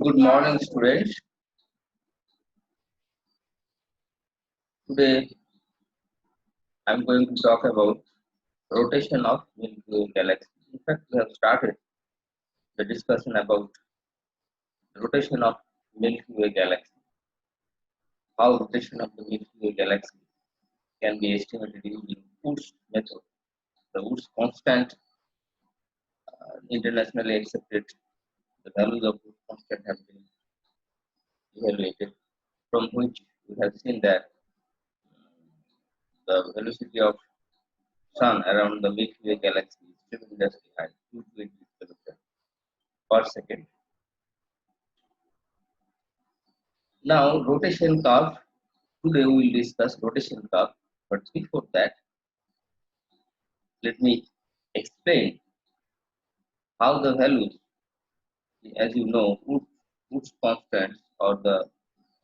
Good morning, students. Today, I'm going to talk about rotation of Milky Way galaxy. In fact, we have started the discussion about rotation of Milky Way galaxy. How rotation of the Milky Way galaxy can be estimated using Woods method. The Woods constant, internationally accepted. The values of Woods constant have been evaluated, from which we have seen that the velocity of Sun around the Milky Way galaxy is tremendously high, 220 kilometers per second. Now, rotation curve. Today we will discuss rotation curve. But before that, let me explain how the values, as you know, Woods constants or the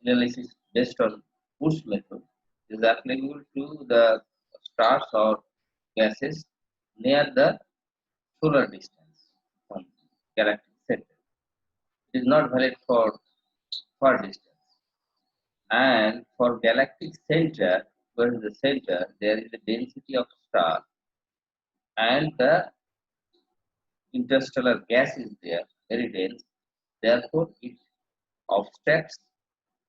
analysis based on Woods method is applicable to the stars or gases near the solar distance from galactic center. It is not valid for far distance. And for galactic center, where is the center, there is a density of star and the interstellar gas is there, very dense. Therefore, it obstructs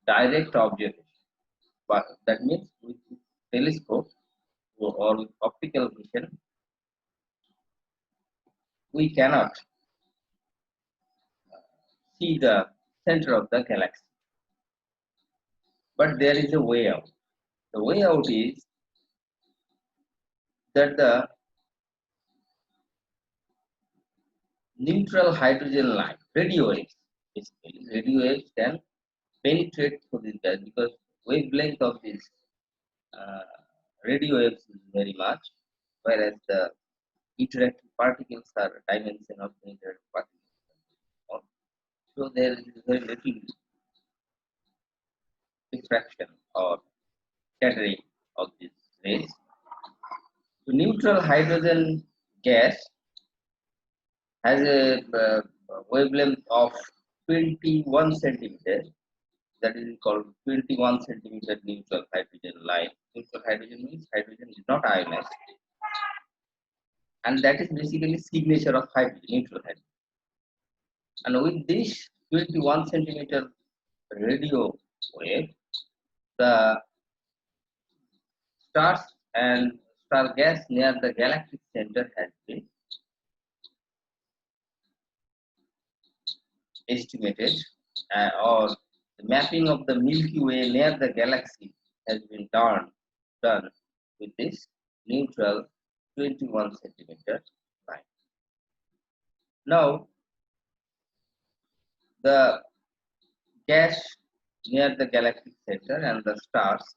direct observation. But that means with telescope or with optical vision, we cannot see the center of the galaxy. But there is a way out. The way out is that the neutral hydrogen line, radio waves, basically, radio waves can penetrate through this gas because wavelength of this uh, radio waves is very much, whereas the interactive particles are dimension of the interactive particles. So there is very little diffraction or scattering of these rays. So neutral hydrogen gas has a wavelength of 21 centimeters. That is called 21 centimeter neutral hydrogen line. Neutral hydrogen means hydrogen is not ionized, and that is basically signature of hydrogen, neutral hydrogen. And with this 21 centimeter radio wave, the stars and star gas near the galactic center has been estimated, or the mapping of the Milky Way near the galaxy has been done with this neutral 21 centimeter line. Now, the gas near the galactic center and the stars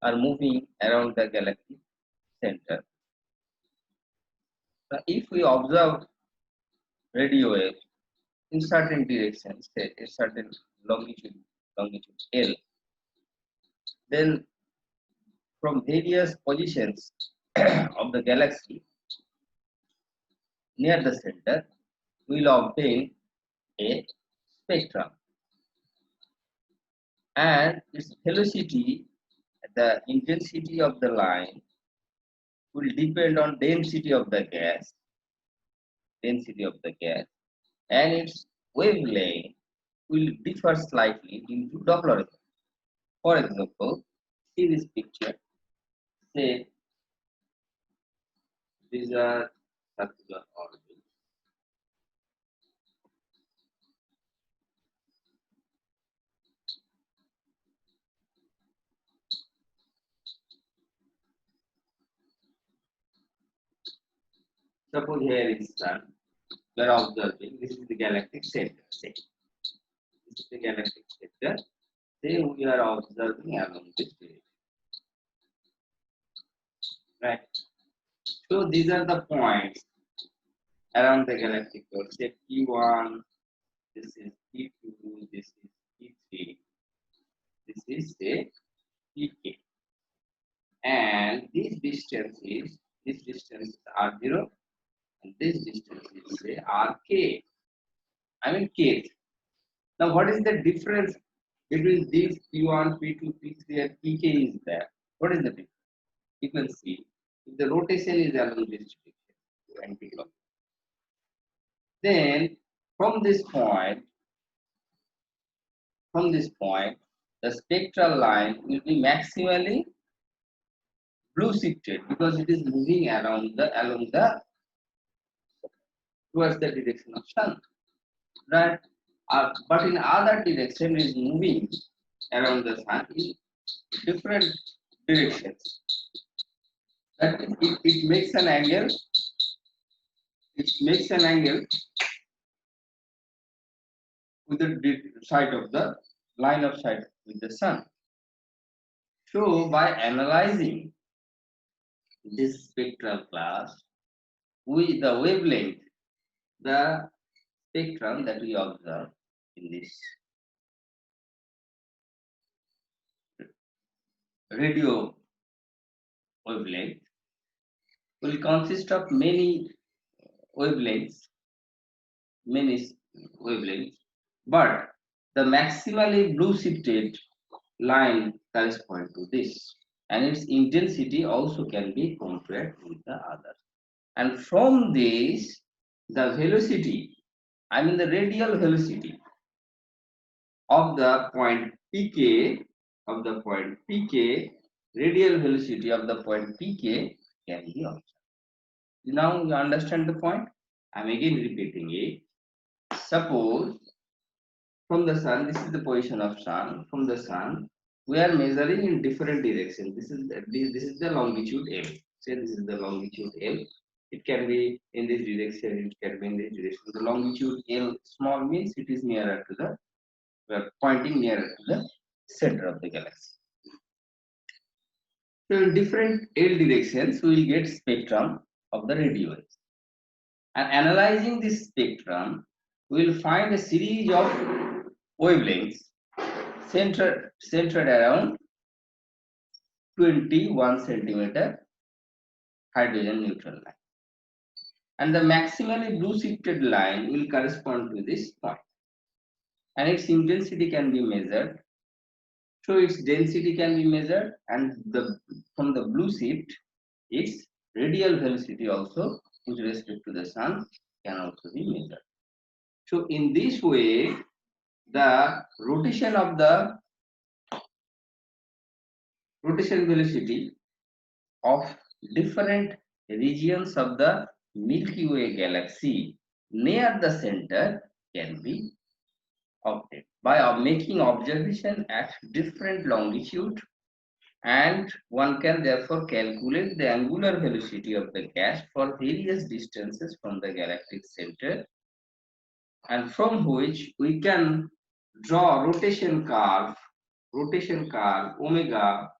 are moving around the galactic center. Now, if we observe radio waves in certain directions, say a certain longitude L, then from various positions of the galaxy near the center, we will obtain a spectrum, and its velocity, the intensity of the line will depend on density of the gas, and its wavelength will differ slightly due to Doppler effect. For example, see this picture. Say these are circular orbits. Suppose here is Sun. We are observing. This is the galactic center. Say this is the galactic center. Say we are observing along this direction. Right. So these are the points around the galactic core. Say P1, this is P2, this is P3, this is say Pk, and this distance is R0, and this distance is say Rk. I mean K. Now, what is the difference between these P1, P2, P3, and Pk is there? What is the difference? You can see if the rotation is along this direction, anti-clockwise. Then from this point, the spectral line will be maximally blue shifted because it is moving along the towards the direction of sun, right? But in other direction it is moving around the sun in different directions. That it makes an angle. It makes an angle with the side of the line of sight with the sun. So by analyzing this spectral class, the wavelength, the spectrum that we observe in this radio wavelength will consist of wavelengths, many wavelengths, but the maximally blue shifted line corresponds to this, and its intensity also can be compared with the others. And from this, the velocity, I mean the radial velocity of the point pk, radial velocity of the point pk can be observed. Now you understand the point? I'm again repeating it. Suppose from the sun, this is the position of sun. From the sun, we are measuring in different directions. This is the longitude L. Say this is the longitude L. It can be in this direction. It can be in this direction. The longitude L small means it is nearer to the. We are pointing nearer to the center of the galaxy. So in different L directions, we will get spectrum of the radio waves. And analyzing this spectrum, we will find a series of wavelengths centered around 21 centimeter hydrogen neutral line. And the maximally blue shifted line will correspond to this point. And its intensity can be measured. So its density can be measured, and from the blue shift, its radial velocity also with respect to the sun can also be measured. So in this way, the rotation velocity of different regions of the Milky Way galaxy near the center can be obtained by making observation at different longitude, and one can therefore calculate the angular velocity of the gas for various distances from the galactic center, and from which we can draw rotation curve omega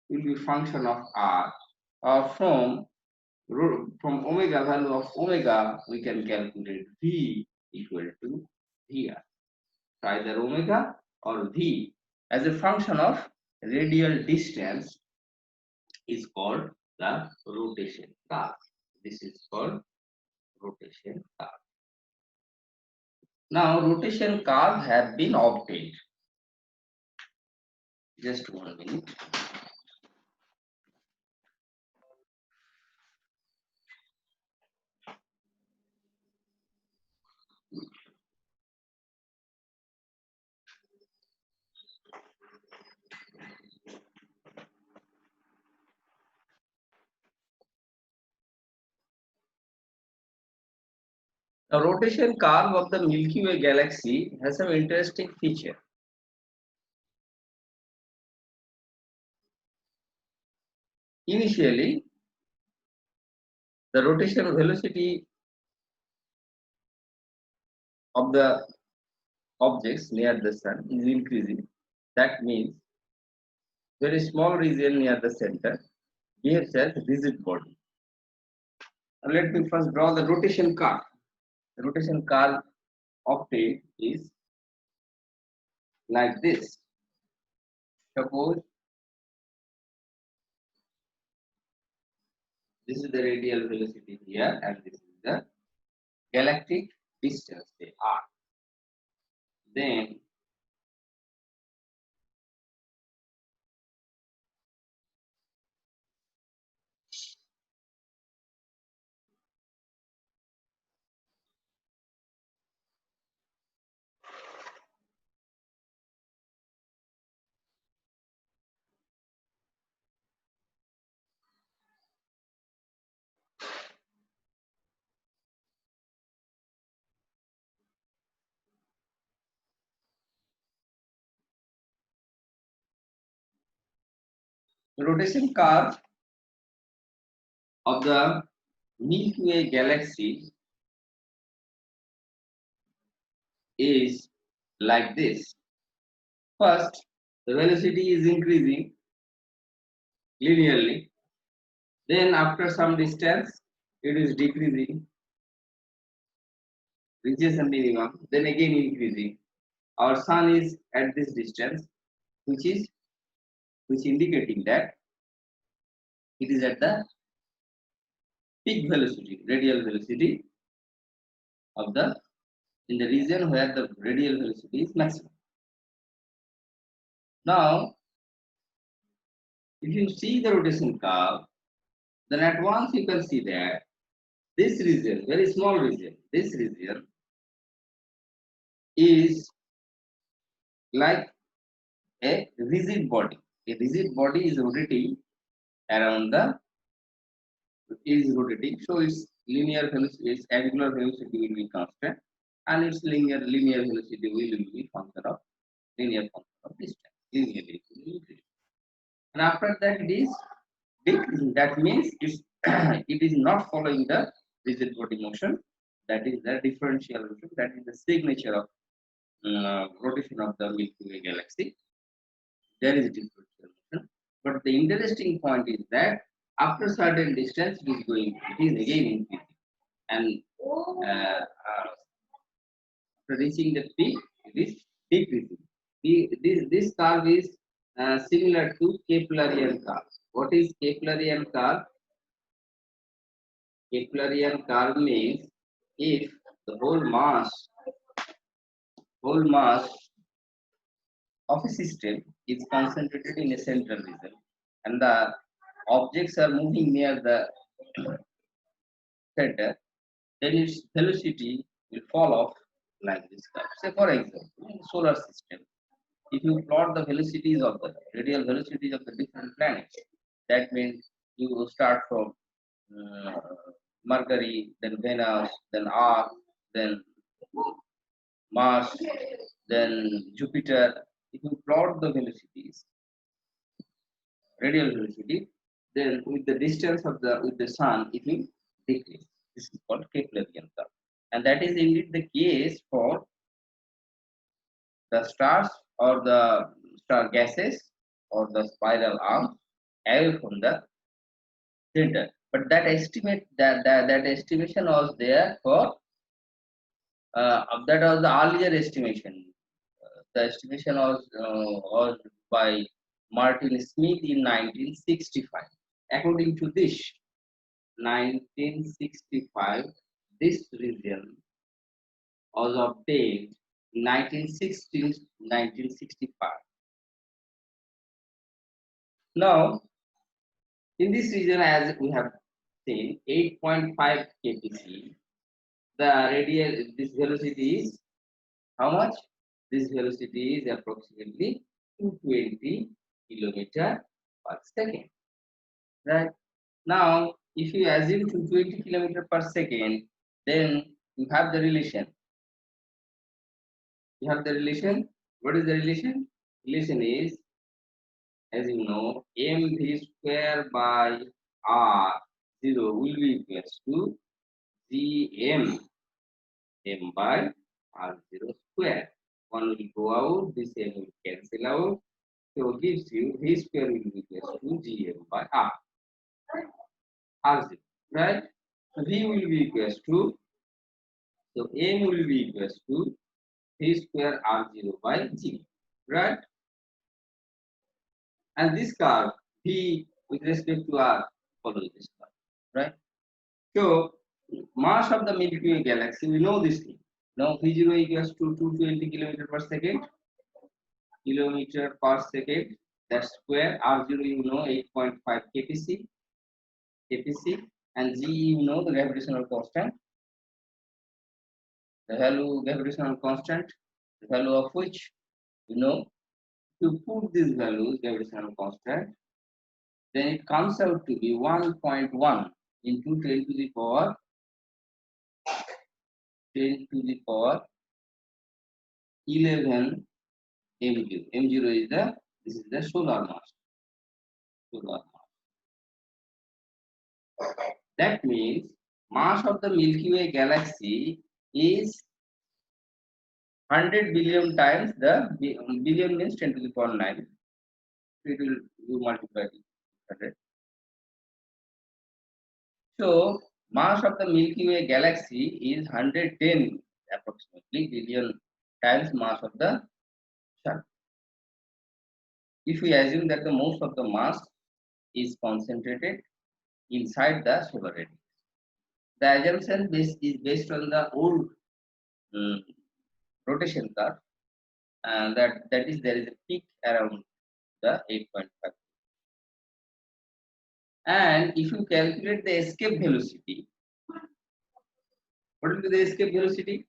will be function of r, or from omega value of omega we can calculate v equal to vr. So either omega or v as a function of radial distance is called the rotation curve. This is called rotation curve. Now rotation curve have been obtained. Just 1 minute. The rotation curve of the Milky Way galaxy has some interesting feature. Initially, the rotational velocity of the objects near the sun is increasing. That means very small region near the center behaves as a rigid body. Now let me first draw the rotation curve. The rotation curve obtained is like this. Suppose this is the radial velocity here, and this is the galactic distance, say r. then the rotation curve of the Milky Way galaxy is like this. First, the velocity is increasing linearly. Then, after some distance, it is decreasing, reaches a minimum, then again increasing. Our sun is at this distance, which is indicating that it is at the peak velocity, radial velocity of the in the region where the radial velocity is maximum. Now, if you see the rotation curve, then at once you can see that this region, very small region, this region is like a rigid body. A rigid body is rotating around the so its linear velocity, its angular velocity will be constant, and its linear velocity will be function of linear function of distance. Linearly it will increase. And after that it is decreasing. That means it's it is not following the rigid body motion. That is the differential motion. That is the signature of rotation of the Milky Way galaxy. There is differential motion. But the interesting point is that after certain distance, it is again increasing. And after reaching the peak, it is decreasing. This curve is similar to Keplerian curve. What is Keplerian curve? Keplerian curve means if the whole mass of a system is concentrated in a central region and the objects are moving near the center, then its velocity will fall off like this curve. Say for example, in the solar system, if you plot the velocities of the radial velocities of the different planets, that means you start from uh, Mercury, then Venus, then Earth, then Mars, then Jupiter. If you plot the velocities, radial velocity, then with the distance of the sun, it will decrease. This is called Keplerian curve, and that is indeed the case for the stars or the star gases or the spiral arms away from the center. But that estimation was there for that was the earlier estimation. The estimation was by Martin Smith in 1965. According to this, 1965, this region was obtained in 1916 1965. Now, in this region, as we have seen, 8.5 kpc, the radial, this velocity is how much? This velocity is approximately 220 kilometer per second. Right? Now, if you assume 220 kilometer per second, then you have the relation. You have the relation. What is the relation? Relation is, as you know, mv square by r0 will be equals to gm m by r0 square. One will go out, this m will cancel out. So gives you v square will be equals to gm by r0, right? So v will be equals to, so m will be equals to v square r0 by g, right? And this curve v with respect to r follows this curve, right? So mass of the Milky Way galaxy, we know this thing. Now V0 equals to 220 kilometer per second, kilometer per second. That square. R0 you know 8.5 kpc, and G you know the gravitational constant. The value gravitational constant, the value of which you know. To put these values gravitational constant, then it comes out to be 1.1 into 10 to the power 11 m0. M0 is this is the solar mass. That means mass of the Milky Way galaxy is 100 billion times the billion means 10 to the power 9. It will you multiply 100. So mass of the Milky Way galaxy is 110 approximately billion times mass of the Sun. If we assume that the most of the mass is concentrated inside the solar radius, the assumption is based on the old rotation curve, and that is there is a peak around the 8.5. And if you calculate the escape velocity, what will be the escape velocity?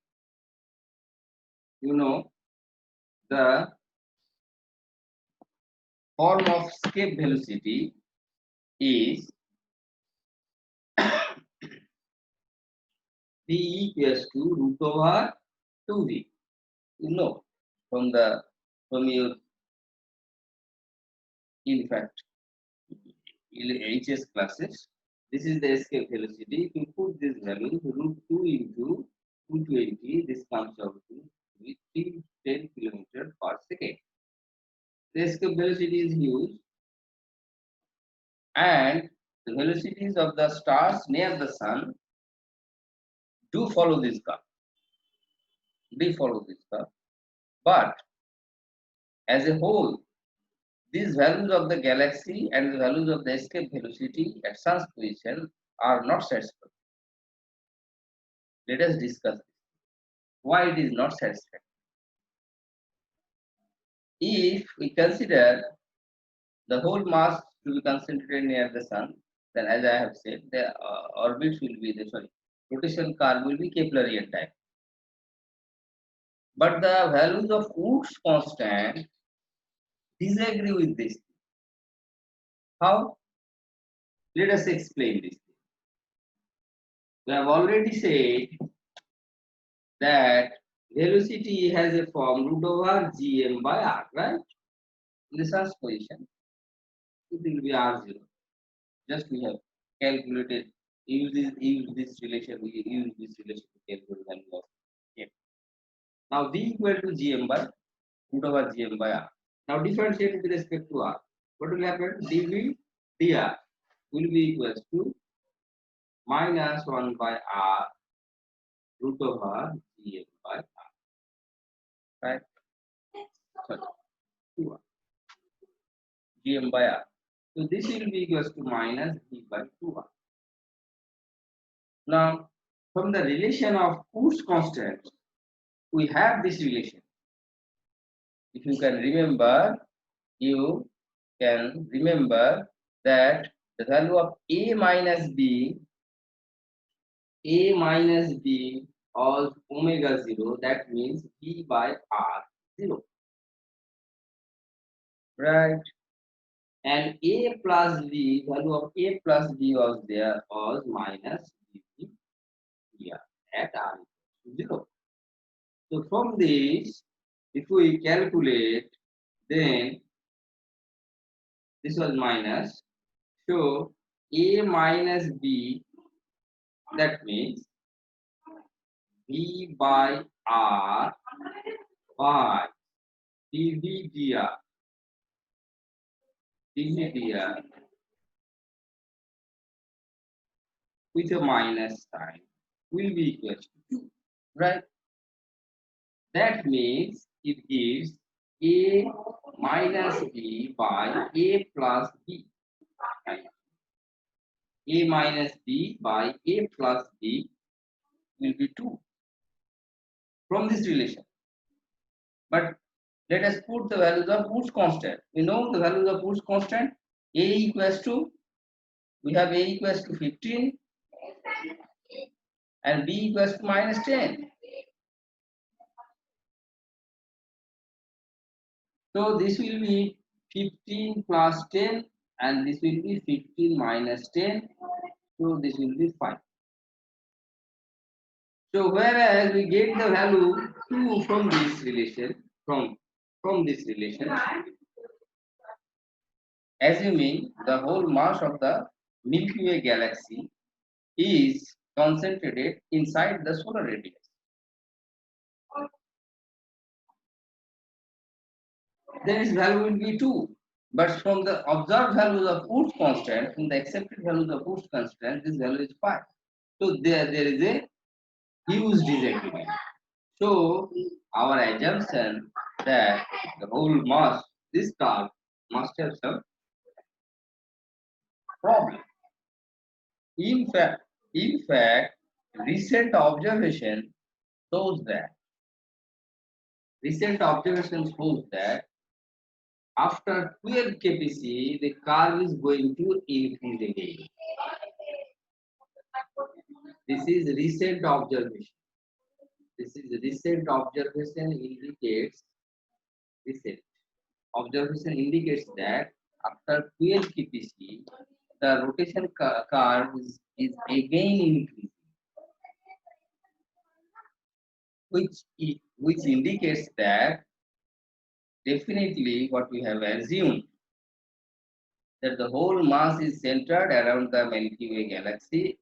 You know, the form of escape velocity is V equals to root over 2V. You know, from your in fact HS classes, this is the escape velocity. If you put this value root 2 into 220, this comes out to 310 kilometers per second. The escape velocity is huge, and the velocities of the stars near the sun do follow this curve. But as a whole, these values of the galaxy and the values of the escape velocity at sun's position are not satisfactory. Let us discuss this. Why it is not satisfactory? If we consider the whole mass to be concentrated near the sun, then as I have said, the orbits will be rotation curve will be Keplerian type. But the values of Woods constant disagree with this. How? Let us explain this. We have already said that velocity has a form root over gm by r, right? In the sun's position, it will be r0. Just we have calculated, use this relation to calculate the value of m. Now v equal to gm by root over gm by r. Now differentiate with respect to r. What will happen? dv dr will be equals to minus 1 by r root over gm by r. Right? Sorry, 2r. Gm by r. So this will be equals to minus v by 2r. Now, from the relation of Woods constant, we have this relation. If you can remember, that the value of a minus b of omega 0, that means v by r 0. Right? And a plus b, value of a plus b was there, was minus b here at r equals to 0. So from this, if we calculate, then this was minus. So a minus b, that means v by r by dv dr with a minus sign will be equal to 2, right? That means it gives a minus b by a plus b. A minus b by a plus b will be 2. from this relation. But let us put the values of Woods constant. We know the values of Woods constant. A equals to, we have A equals to 15 and B equals to minus 10. So this will be 15 plus 10 and this will be 15 minus 10. So this will be 5. So whereas we get the value 2 from this relation, from this relation, assuming the whole mass of the Milky Way galaxy is concentrated inside the solar radius. Then its value will be 2. But from the observed values of Woods constant, from the accepted values of Woods constant, this value is 5. So there is a huge disagreement. So our assumption that the whole mass, this curve, must have some problem. In fact, recent observation shows that after 12 kpc, the curve is going to increase again. This is recent observation. Indicates that after 12 kpc, the rotation curve is again increasing, which indicates that definitely what we have assumed, that the whole mass is centered around the Milky Way galaxy,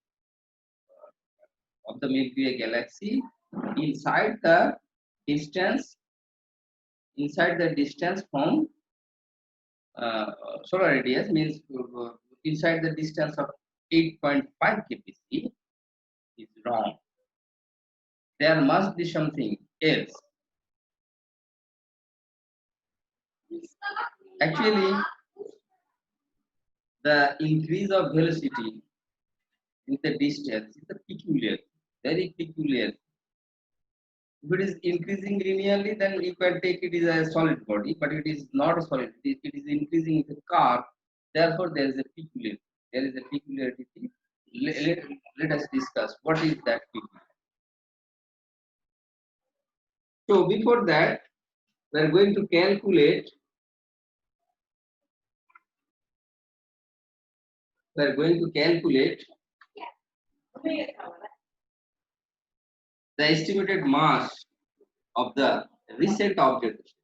inside the distance from solar radius, means inside the distance of 8.5 kpc is wrong. There must be something else. Actually, the increase of velocity with the distance is very peculiar. If it is increasing linearly, then you can take it as a solid body, but it is not a solid. It is increasing with a curve. Therefore, there is a peculiarity. Let us discuss what is that peculiarity. So before that, we are going to calculate. The estimated mass of the recent observation.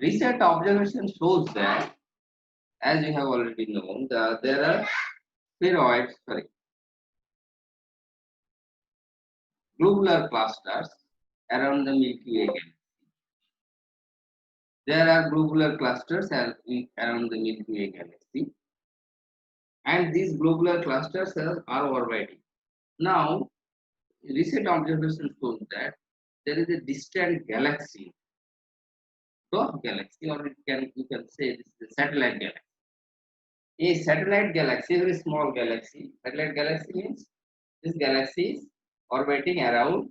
Recent observation shows that, as you have already known, there are globular clusters around the Milky Way galaxy. There are globular clusters around the Milky Way galaxy, and these globular clusters are orbiting. Now, recent observation shows that there is a distant galaxy, dwarf galaxy, or you can say this is a satellite galaxy. A satellite galaxy, a very small galaxy. Satellite galaxy means this galaxy is orbiting around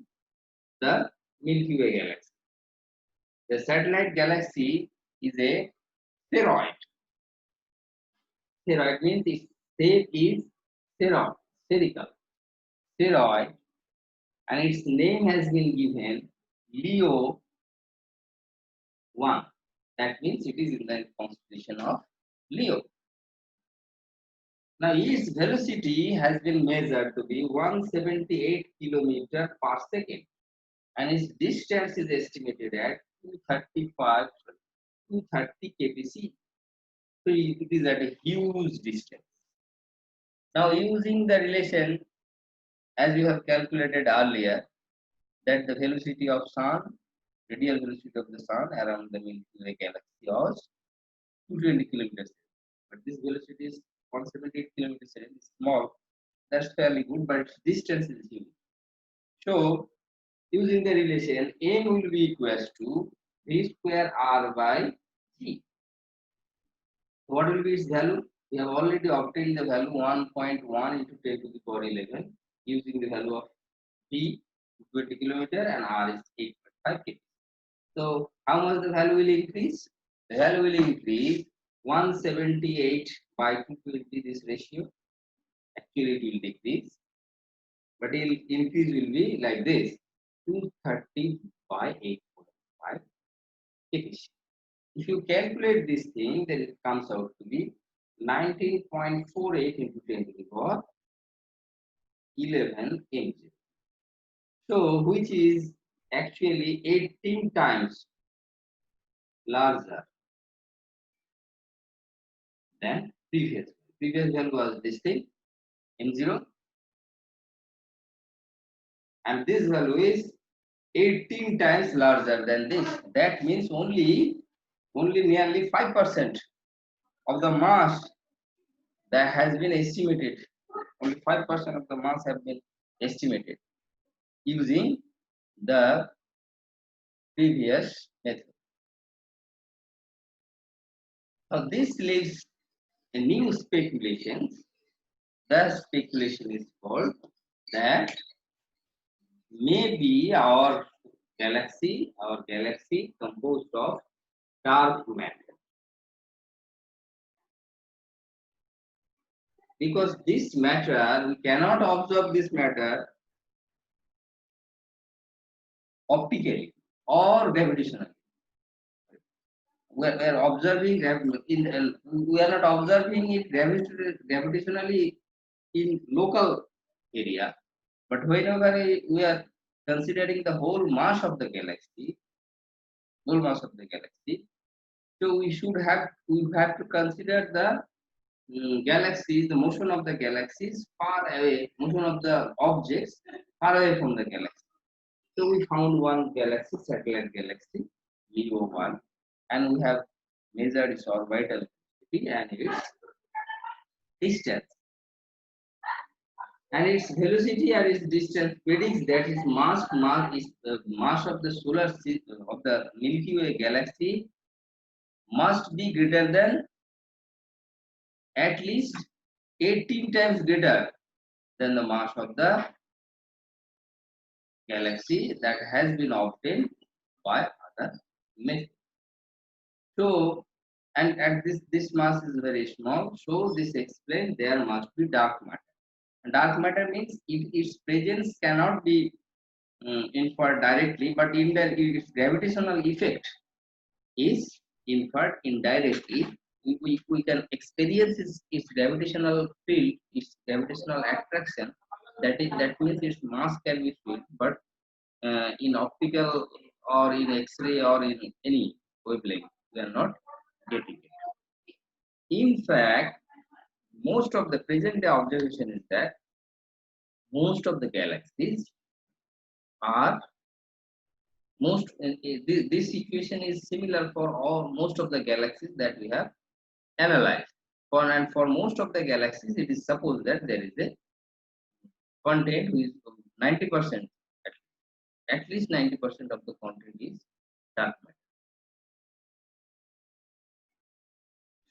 the Milky Way galaxy. The satellite galaxy is a spheroid. Spheroid means its shape is spherical. Spheroid, and its name has been given Leo 1. That means it is in the constellation of Leo. Now, its velocity has been measured to be 178 km per second, and its distance is estimated at 230 kpc. So it is at a huge distance. Now, using the relation as we have calculated earlier, that the velocity of Sun, radial velocity of the Sun around the Milky Way galaxy was 220 kilometers. But this velocity is 178 kilometers. It's small. That's fairly good, but its distance is huge. So, using the relation, m will be equals to v square r by g. What will be its value? We have already obtained the value 1.1 into 10 to the power 11 using the value of p 20 kilometer and R is 8.5 kg. So how much the value will increase? The value will increase 178 by 220 this ratio. Actually it will decrease, but it increase will be like this 230 by 8.5 kg. If you calculate this thing, then it comes out to be 19.48 into 10 to the power 11 kg. So which is actually 18 times larger than previous. Previous one was this thing M0, and this value is 18 times larger than this. That means only nearly 5% of the mass that has been estimated. Only 5% of the mass have been estimated using the previous method. Now this leaves a new speculation. The speculation is called that maybe our galaxy composed of dark matter. Because this matter, we cannot observe this matter optically or gravitationally. We are observing we are not observing it gravitationally in local area, but whenever we are considering the whole mass of the galaxy, so we have to consider the galaxies, the motion of the galaxies far away, motion of the objects far away from the galaxy. So we found one galaxy, satellite galaxy, Leo 1, and we have measured its orbital velocity and its distance. And its velocity and its distance predicts that its mass is the mass of the solar system of the Milky Way galaxy must be greater than at least 18 times greater than the mass of the galaxy that has been obtained by other methods. So, and this mass is very small, so this explains there must be dark matter. And dark matter means its presence cannot be inferred directly, but its gravitational effect is inferred indirectly. We can experience its gravitational field, its gravitational attraction. That means its mass can be felt, but in optical or in X-ray or in any wavelength, we are not getting it. In fact, most of the present day observation is that most of the galaxies are this equation is similar for most of the galaxies that we have analyzed. For most of the galaxies, it is supposed that there is a content which is 90%, at least 90% of the content is dark matter.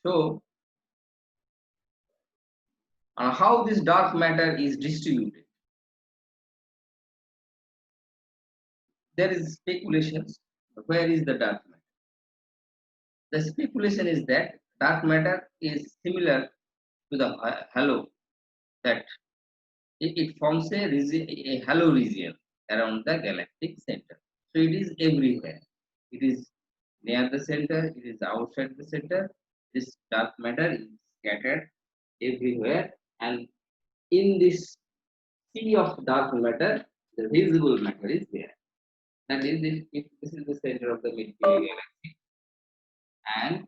So, how this dark matter is distributed? There is speculations. Where is the dark matter? The speculation is that dark matter is similar to the halo, that it forms a halo region around the galactic center. So it is everywhere. It is near the center, it is outside the center. This dark matter is scattered everywhere, and in this sea of dark matter, the visible matter is there. And this is the center of the Milky Way galaxy, and